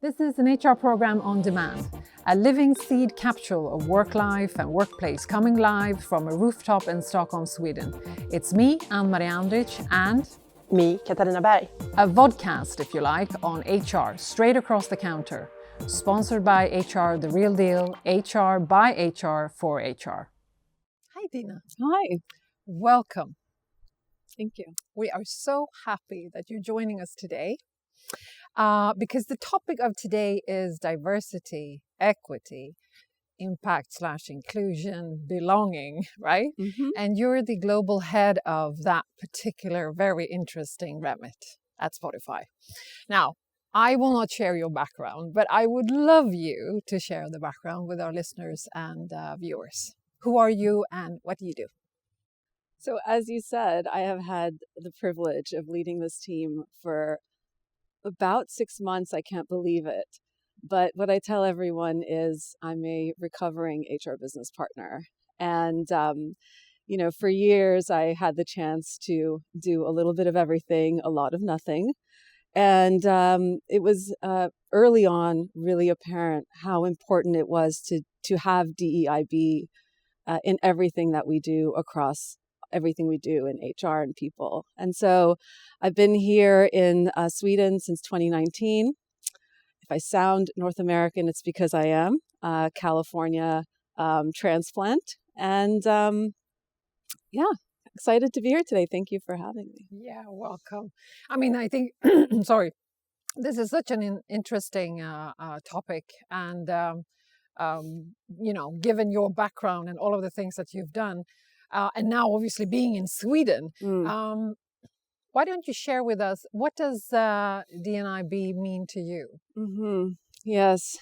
This is an HR program on demand, a living seed capsule of work life and workplace coming live from a rooftop in Stockholm, Sweden. It's me, Ann-Marie Andrich, and me, Katarina Berg. A vodcast, if you like, on HR, straight across the counter. Sponsored by HR The Real Deal, HR by HR for HR. Hi, Dina. Hi. Welcome. Thank you. We are so happy that you're joining us today because the topic of today is diversity, equity, impact/inclusion, belonging, right? Mm-hmm. And you're the global head of that particular very interesting remit at Spotify. Now, I will not share your background, but I would love you to share the background with our listeners and viewers. Who are you and what do you do? So as you said, I have had the privilege of leading this team for about 6 months. I can't believe it. But what I tell everyone is I'm a recovering HR business partner. And, for years, I had the chance to do a little bit of everything, a lot of nothing. And it was early on really apparent how important it was to have DEIB in everything that we do across everything we do in HR and people. And so I've been here in Sweden since 2019. If I sound North American, it's because I am California transplant. And excited to be here today. Thank you for having me. Yeah, welcome. I mean, I think, sorry, this is such an interesting topic. And, given your background and all of the things that you've done, and now obviously being in Sweden, why don't you share with us, what does DNIB mean to you? Mm-hmm. Yes,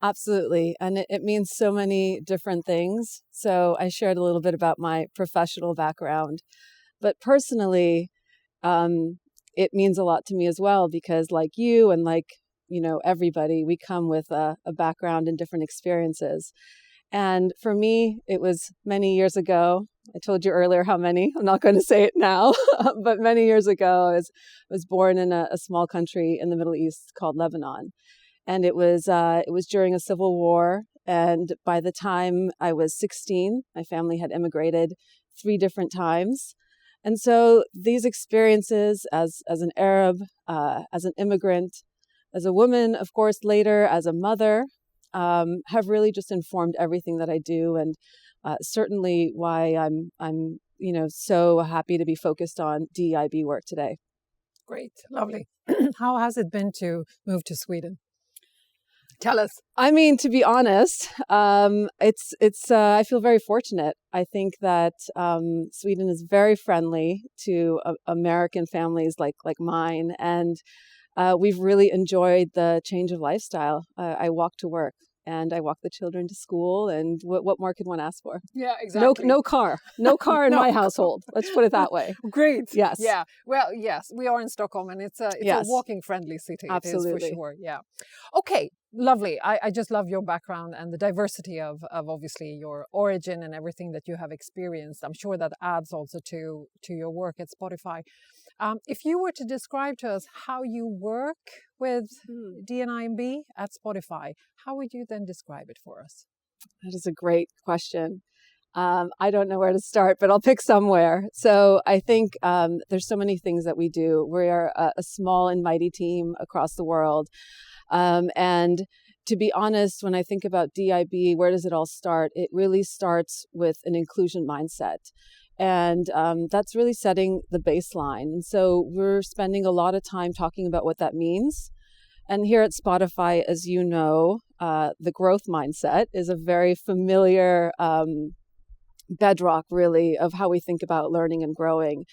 absolutely. And it means so many different things. So I shared a little bit about my professional background, but personally, it means a lot to me as well, because like you and everybody, we come with a background and different experiences. And for me, it was many years ago. I told you earlier how many. I'm not going to say it now, but many years ago, I was born in a small country in the Middle East called Lebanon, and it was during a civil war. And by the time I was 16, my family had immigrated 3 different times, and so these experiences as an Arab, as an immigrant, as a woman, of course, later as a mother, have really just informed everything that I do, and certainly why I'm so happy to be focused on DEIB work today. Great, lovely. How has it been to move to Sweden? Tell us. I mean, to be honest, it's I feel very fortunate. I think that Sweden is very friendly to American families like mine, and we've really enjoyed the change of lifestyle. I walk to work and I walk the children to school, and what more could one ask for? Yeah, exactly. No car in my household. Let's put it that way. Great. Yes. Yeah. Well, yes, we are in Stockholm, and it's a walking friendly city. Absolutely. It is for sure. Yeah. Okay. Lovely. I just love your background and the diversity of obviously your origin and everything that you have experienced. I'm sure that adds also to your work at Spotify. If you were to describe to us how you work with DNIB at Spotify, how would you then describe it for us? That is a great question. I don't know where to start, but I'll pick somewhere. So I think there's so many things that we do. We are a small and mighty team across the world. And to be honest, when I think about DIB, where does it all start? It really starts with an inclusion mindset. And that's really setting the baseline. And so we're spending a lot of time talking about what that means. And here at Spotify, as you know, the growth mindset is a very familiar bedrock, really, of how we think about learning and growing.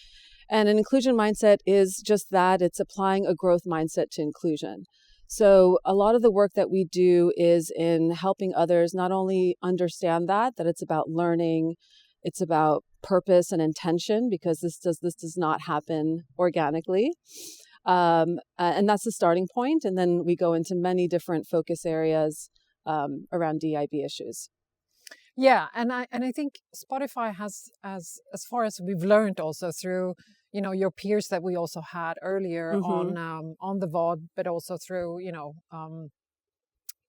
And an inclusion mindset is just that. It's applying a growth mindset to inclusion. So a lot of the work that we do is in helping others not only understand that it's about learning, it's about purpose and intention, because this does not happen organically. And that's the starting point. And then we go into many different focus areas around DIB issues. Yeah, and I think Spotify has, as far as we've learned also through your peers that we also had earlier Mm-hmm. on the VOD, but also through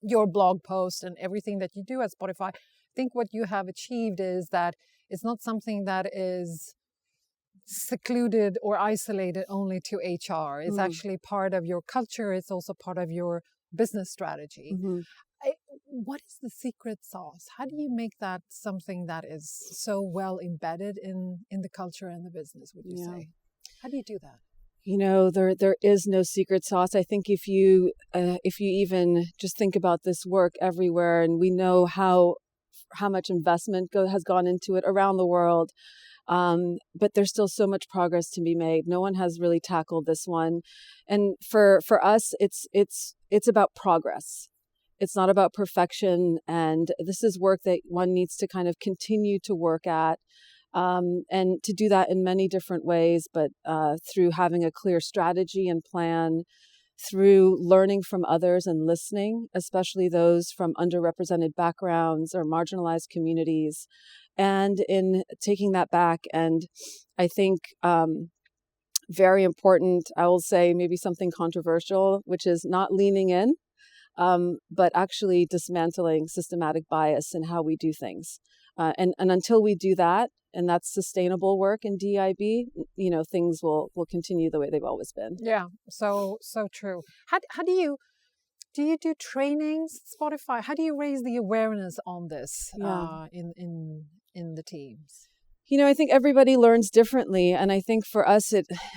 your blog post and everything that you do at Spotify. I think what you have achieved is that it's not something that is secluded or isolated only to HR. It's actually part of your culture. It's also part of your business strategy. Mm-hmm. What is the secret sauce? How do you make that something that is so well embedded in the culture and the business, would you say? How do you do that? There is no secret sauce. I think if you even just think about this work everywhere, and we know how much investment has gone into it around the world, but there's still so much progress to be made. No one has really tackled this one, and for us, it's about progress. It's not about perfection, and this is work that one needs to kind of continue to work at. And to do that in many different ways, but through having a clear strategy and plan, through learning from others and listening, especially those from underrepresented backgrounds or marginalized communities, and in taking that back. And I think very important, I will say maybe something controversial, which is not leaning in, but actually dismantling systematic bias in how we do things. And until we do that, and that's sustainable work in DIB, things will continue the way they've always been. Yeah, so true. How do you do trainings, Spotify? How do you raise the awareness on this in the teams? I think everybody learns differently, and I think for us,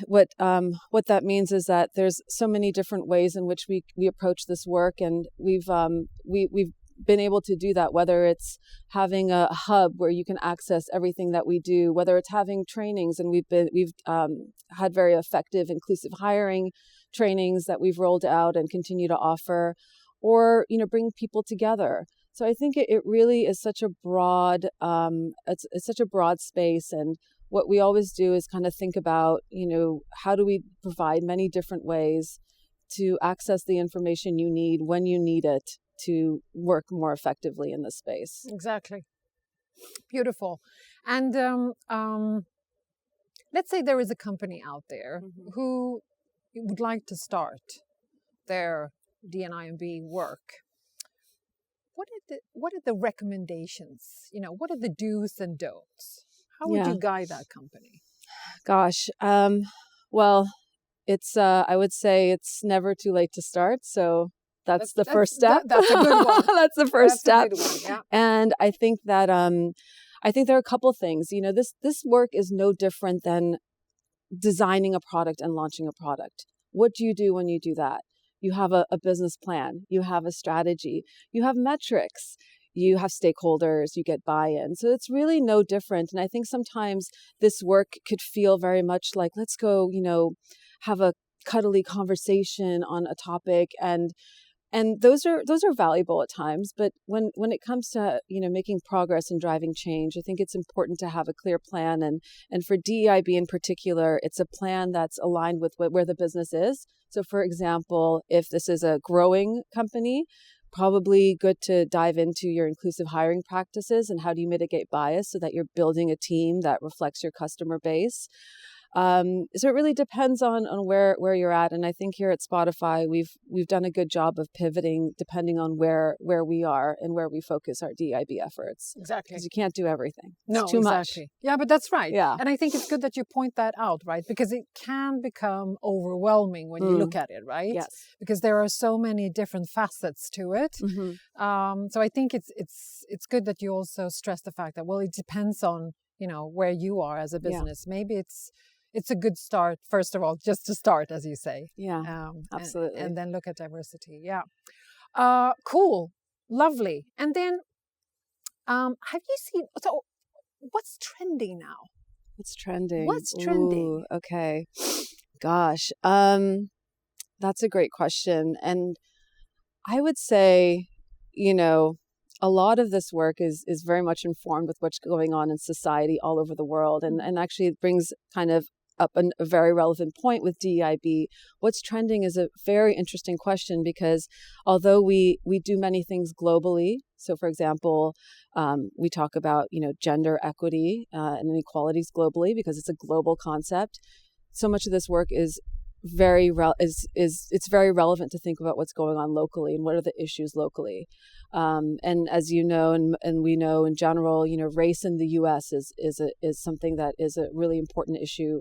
what that means is that there's so many different ways in which we approach this work, and we've been able to do that, whether it's having a hub where you can access everything that we do, whether it's having trainings, and we've had very effective inclusive hiring trainings that we've rolled out and continue to offer, or bring people together. So I think it really is such a broad it's such a broad space, and what we always do is kind of think about how do we provide many different ways to access the information you need when you need it to work more effectively in this space. Exactly. Beautiful. And let's say there is a company out there who would like to start their D&I and B work. What are the recommendations? What are the do's and don'ts? How would you guide that company? Gosh, well, it's I would say it's never too late to start. So that's the first step. That's a good one. That's the first step. A good one, yeah. And I think that there are a couple things. This work is no different than designing a product and launching a product. What do you do when you do that? You have a business plan, you have a strategy, you have metrics, you have stakeholders, you get buy-in. So it's really no different. And I think sometimes this work could feel very much like, let's go, have a cuddly conversation on a topic, and those are valuable at times, but when it comes to making progress and driving change, I think it's important to have a clear plan, and for DEIB in particular, it's a plan that's aligned with where the business is. So for example, if this is a growing company, probably good to dive into your inclusive hiring practices and how do you mitigate bias so that you're building a team that reflects your customer base. So it really depends on where you're at. And I think here at Spotify, we've done a good job of pivoting depending on where we are and where we focus our DIB efforts. Exactly. Because you can't do everything. No, it's too exactly. much. Yeah, but that's right. Yeah. And I think it's good that you point that out, right? Because it can become overwhelming when you look at it, right? Yes. Because there are so many different facets to it. So I think it's good that you also stress the fact that, well, it depends on, where you are as a business. Yeah. Maybe it's a good start, first of all, just to start, as you say. Yeah, absolutely. And then look at diversity. Yeah. Cool. Lovely. And then have you seen, so what's trending now? What's trending? Ooh, okay. Gosh, that's a great question. And I would say, a lot of this work is very much informed with what's going on in society all over the world. And actually it brings kind of up a very relevant point with DEIB. What's trending is a very interesting question because although we do many things globally, so for example, we talk about, gender equity and inequalities globally because it's a global concept. so much of this work is it's very relevant to think about what's going on locally and what are the issues locally. And as you know, and we know in general, race in the U.S. is something that is a really important issue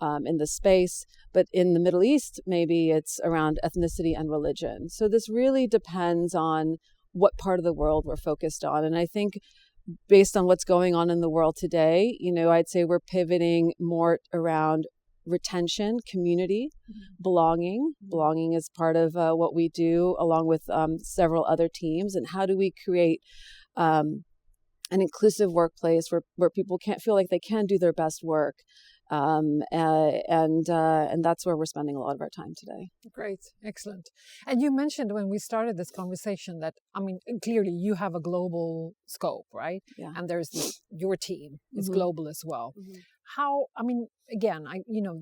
in the space. But in the Middle East, maybe it's around ethnicity and religion. So this really depends on what part of the world we're focused on. And I think based on what's going on in the world today, I'd say we're pivoting more around retention, community, belonging. Belonging is part of what we do along with several other teams. And how do we create an inclusive workplace where people can't feel like they can do their best work? And that's where we're spending a lot of our time today. Great. Excellent. And you mentioned when we started this conversation that, clearly you have a global scope, right? Yeah. And there's your team is global as well. Mm-hmm. How, again,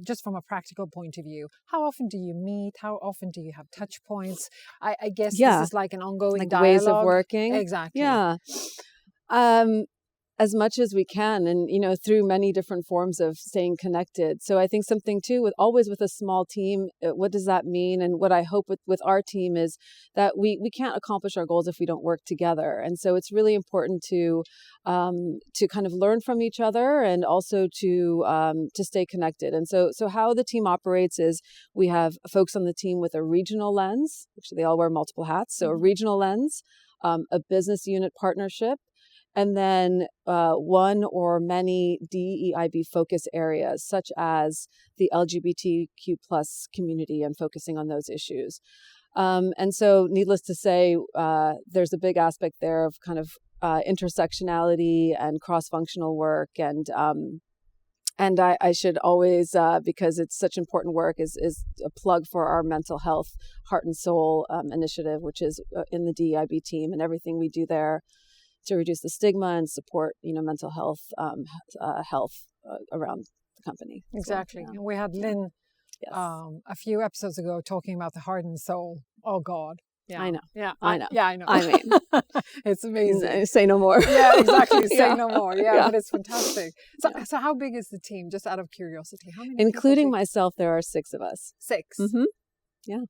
just from a practical point of view, how often do you meet? How often do you have touch points? I guess this is like an ongoing dialogue. Ways of working. Exactly. Yeah. As much as we can, and through many different forms of staying connected. So I think something too, always with a small team, what does that mean? And what I hope with our team is that we can't accomplish our goals if we don't work together. And so it's really important to kind of learn from each other and also to stay connected. And so how the team operates is we have folks on the team with a regional lens, which they all wear multiple hats. So a regional lens, a business unit partnership, and then one or many DEIB focus areas, such as the LGBTQ plus community and focusing on those issues. And so needless to say, there's a big aspect there of kind of intersectionality and cross-functional work. And I should always, because it's such important work, is a plug for our mental health, heart and soul initiative, which is in the DEIB team, and everything we do there to reduce the stigma and support, mental health around the company. Exactly. So, yeah. And we had Lynn Yes. a few episodes ago talking about the heart and soul. Oh God. Yeah. I know. Yeah. I know. Yeah, I know. It's amazing. Say no more. Yeah, exactly. Say Yeah. no more. Yeah, but it's fantastic. So how big is the team? Just out of curiosity, how many? Including myself, there are 6 of us. 6. Mm-hmm. Yeah.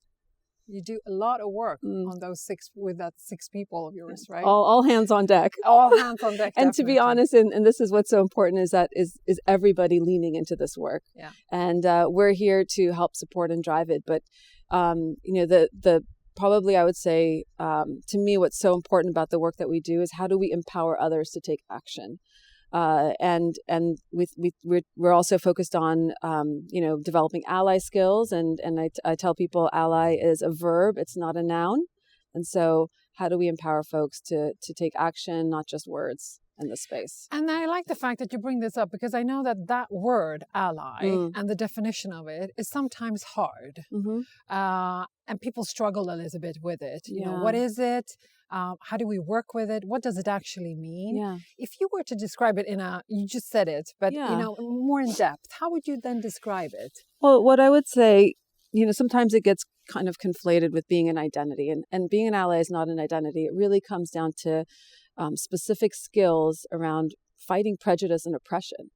You do a lot of work on those 6 with that 6 people of yours, right? All hands on deck. All hands on deck. And to be honest, and this is what's so important, is that is everybody leaning into this work. Yeah. And we're here to help support and drive it. But the probably I would say to me, what's so important about the work that we do is how do we empower others to take action. And we're also focused on developing ally skills, and I tell people ally is a verb, it's not a noun, and so how do we empower folks to take action, not just words in the space? And I like the fact that you bring this up, because I know that word ally and the definition of it is sometimes hard, and people struggle a little bit with it. You know, what is it? How do we work with it? What does it actually mean? Yeah. If you were to describe it you just said it, but more in depth, how would you then describe it? Well, what I would say, sometimes it gets kind of conflated with being an identity, and being an ally is not an identity. It really comes down to specific skills around fighting prejudice and oppression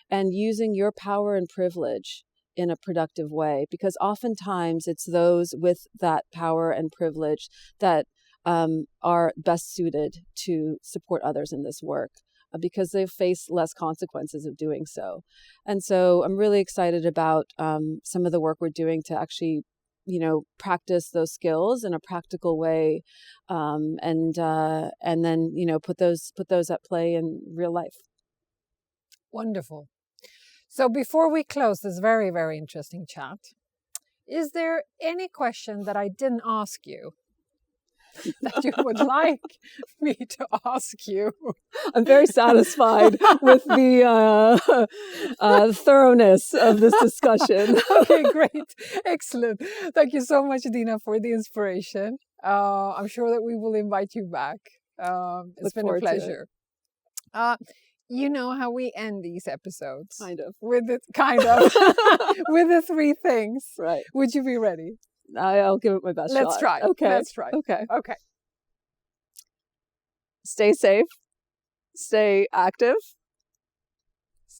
and using your power and privilege in a productive way, because oftentimes it's those with that power and privilege that are best suited to support others in this work, because they face less consequences of doing so. And so I'm really excited about some of the work we're doing to actually, practice those skills in a practical way, and then, put those at play in real life. Wonderful. So before we close this very, very interesting chat, is there any question that I didn't ask you that you would like me to ask you? I'm very satisfied with the thoroughness of this discussion. Okay, great. Excellent. Thank you so much, Dina, for the inspiration. I'm sure that we will invite you back. It's been a pleasure. You know how we end these episodes? Kind of. With the 3 things. Right. Would you be ready? I'll give it my best shot. Let's try. Okay. Let's try. Okay. Stay safe. Stay active.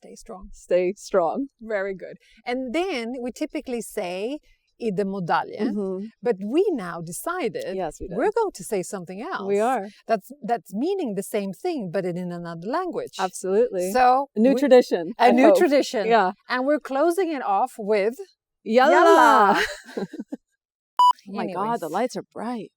Stay strong. Stay strong. Very good. And then we typically say "ide medaljen," but we now decided Yes, we did. we're going to say something else. We are. That's meaning the same thing, but in another language. Absolutely. So a new tradition. A new tradition. Yeah. And we're closing it off with Yalla. Oh my Anyways. God, the lights are bright.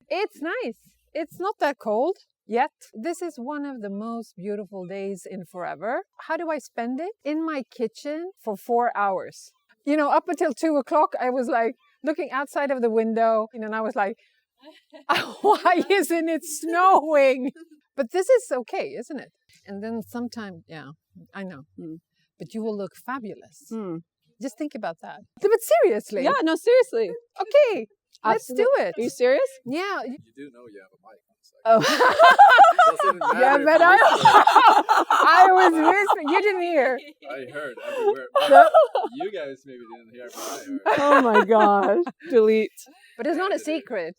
It's nice. It's not that cold yet. This is one of the most beautiful days in forever. How do I spend it? In my kitchen for 4 hours. You know, up until 2 o'clock, I was like looking outside of the window, and I was like, why isn't it snowing? But this is okay, isn't it? And then sometime, yeah, I know. But you will look fabulous. Just think about that. But seriously. Yeah, no, seriously. Okay, let's do it. Are you serious? Yeah. You do know you have a mic on the side. Oh. Doesn't matter Yeah, if but you I was whispering. You didn't hear. I heard everywhere. But you guys maybe didn't hear, but I heard. Oh my gosh. Delete. But it's not a secret.